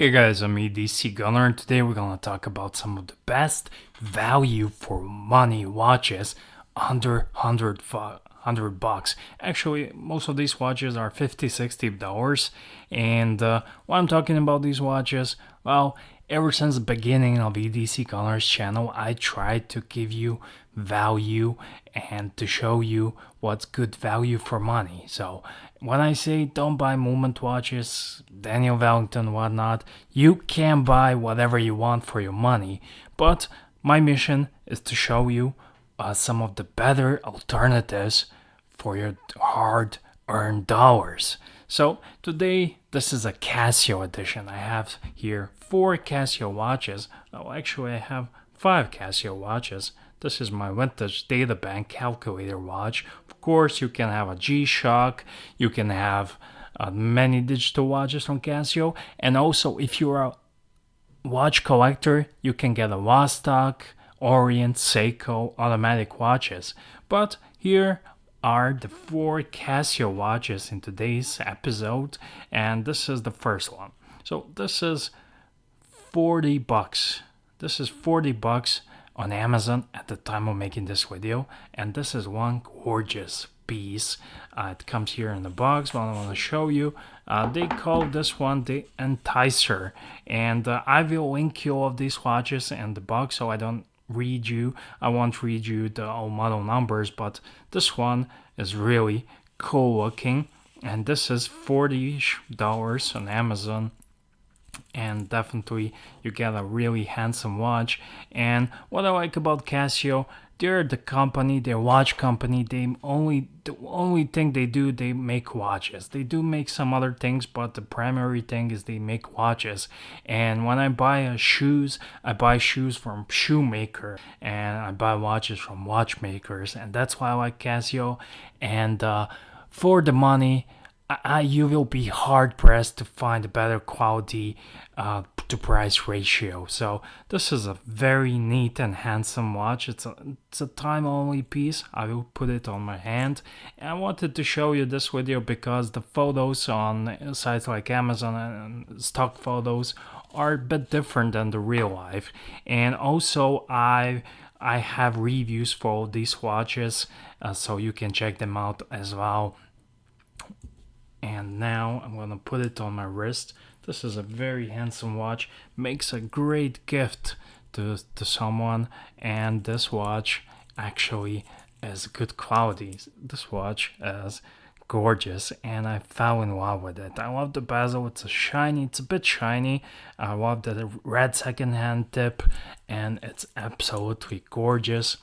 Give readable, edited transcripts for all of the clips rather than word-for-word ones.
Hey guys, I'm EDC Gunner, and today we're gonna talk about some of the best value for money watches under 100 bucks. Actually, most of these watches are $50-$60, and why I'm talking about these watches, well, ever since the beginning of EDC Gunner's channel, I tried to give you value and to show you what's good value for money. So when I say don't buy movement watches, Daniel Wellington, whatnot, you can buy whatever you want for your money. But my mission is to show you some of the better alternatives for your hard-earned dollars. So today, this is a Casio edition. I have here 4 Casio watches. Oh, actually, I have 5 Casio watches. This is my vintage data bank calculator watch. Of course, you can have a G-Shock. You can have many digital watches from Casio. And also, if you're a watch collector, you can get a Vostok, Orient, Seiko automatic watches. But here are the 4 Casio watches in today's episode, and this is the first one. So this is 40 bucks. This is 40 bucks on Amazon at the time of making this video, and this is one gorgeous piece. It comes here in the box, but I want to show you. They call this one the Enticer, and I will link you all of these watches in the box so I won't read you the all model numbers, but this one is really cool looking, and this is $40 on Amazon, and definitely you get a really handsome watch. And what I like about Casio, they're the company, they're watch company. The only thing they do, they make watches. They do make some other things, but the primary thing is they make watches. And when I buy shoes, I buy shoes from shoemaker, and I buy watches from watchmakers, and that's why I like Casio. And for the money, you will be hard pressed to find a better quality to price ratio. So this is a very neat and handsome watch. It's a time only piece. I will put it on my hand. And I wanted to show you this video because the photos on sites like Amazon and stock photos are a bit different than the real life. And also I have reviews for these watches, so you can check them out as well. And now I'm gonna put it on my wrist. This is a very handsome watch, makes a great gift to someone, and this watch actually is good quality. This watch is gorgeous, and I fell in love with it. I love the bezel. It's a bit shiny. I love the red secondhand tip, and it's absolutely gorgeous.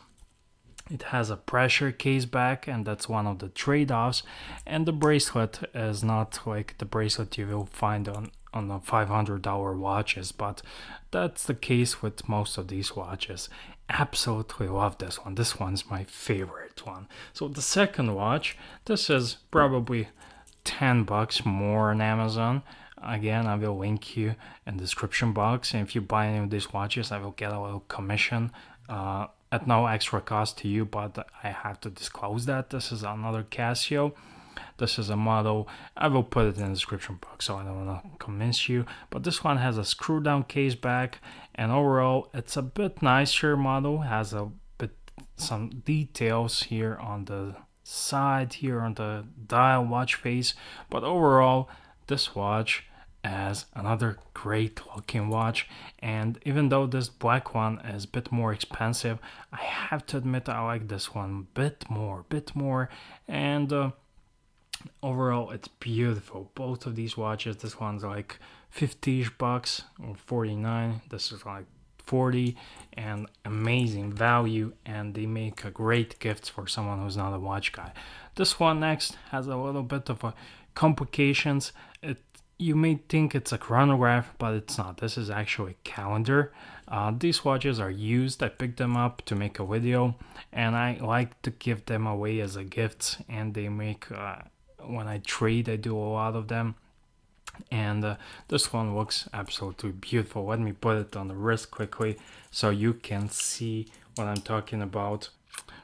It has a pressure case back, and that's one of the trade-offs. And the bracelet is not like the bracelet you will find on the $500 watches, but that's the case with most of these watches. Absolutely love this one. This one's my favorite one. So the second watch, this is probably 10 bucks more on Amazon. Again, I will link you in the description box, and if you buy any of these watches, I will get a little commission at no extra cost to you, but I have to disclose that. This is another Casio. This is a model. I will put it in the description box, so I don't want to convince you. But this one has a screw down case back, and overall it's a bit nicer model. Has some details here on the side, here on the dial watch face. But overall, this watch as another great looking watch. And even though this black one is a bit more expensive, I have to admit I like this one a bit more. And overall, it's beautiful. Both of these watches, this one's like 50-ish bucks or 49. This is like 40, and amazing value, and they make a great gift for someone who's not a watch guy. This one next has a little bit of complications. You may think it's a chronograph, but it's not. This is actually a calendar. These watches are used. I picked them up to make a video, and I like to give them away as a gift. And they make, when I trade, I do a lot of them. And this one looks absolutely beautiful. Let me put it on the wrist quickly so you can see what I'm talking about.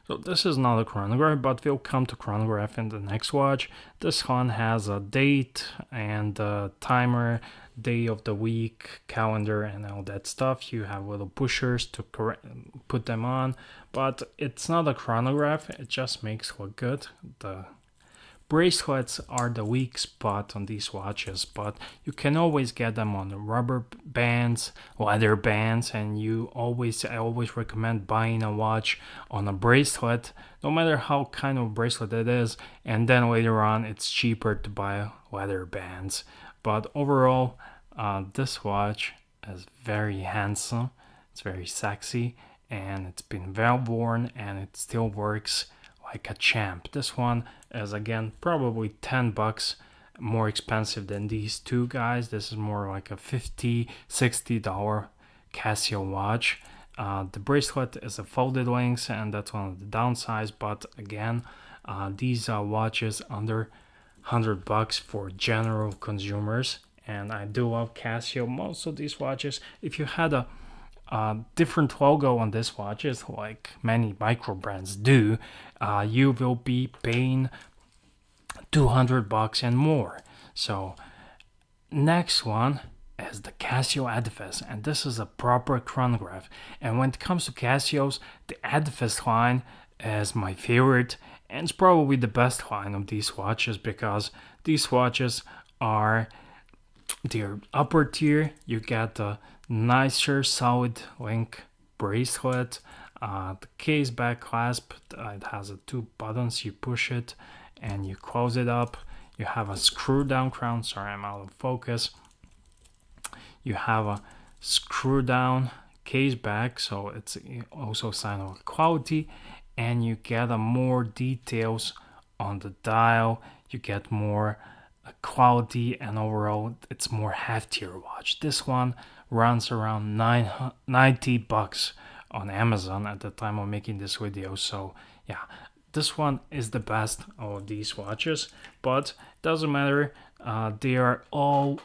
So this is not a chronograph, but we'll come to chronograph in the next watch. This one has a date and a timer, day of the week, calendar, and all that stuff. You have little pushers to put them on, but it's not a chronograph. It just makes look good. The bracelets are the weak spot on these watches, but you can always get them on the rubber bands, leather bands, and I always recommend buying a watch on a bracelet, no matter how kind of bracelet it is, and then later on it's cheaper to buy leather bands. But overall, this watch is very handsome, it's very sexy, and it's been well worn, and it still works like a champ. This one is again probably $10 more expensive than these two guys. This is more like a $50-$60 Casio watch. The bracelet is a folded links, and that's one of the downsides, but again, these are watches under $100 for general consumers, and I do love Casio. Most of these watches, if you had a different logo on this watches, like many micro brands do, you will be paying $200 and more. So next one is the Casio Edifice, and this is a proper chronograph. And when it comes to Casios, the Edifice line is my favorite, and it's probably the best line of these watches, because these watches are their upper tier. You get the nicer solid link bracelet, the case back clasp, it has two buttons. You push it and you close it up. You have a screw down crown. Sorry, I'm out of focus. You have a screw down case back, so it's also a sign of quality, and you get more details on the dial. You get more quality, and overall it's more heftier watch. This one runs around $90 on Amazon at the time of making this video. So yeah, this one is the best of these watches, but doesn't matter. They are all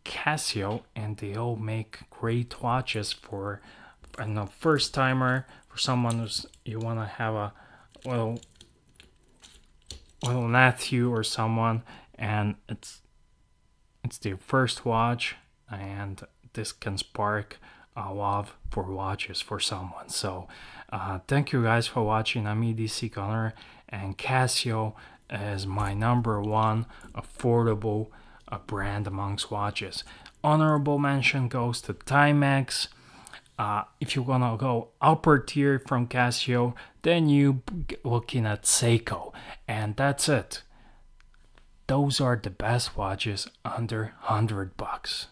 Casio, and they all make great watches for a first timer, for someone who's you want to have a little nephew or someone, and it's their first watch, and this can spark a love for watches for someone. So thank you guys for watching. I'm EDC Gunner, and Casio is my number one affordable brand amongst watches. Honorable mention goes to Timex. If you want to go upper tier from Casio, then you looking at Seiko, and that's it. Those are the best watches under $100.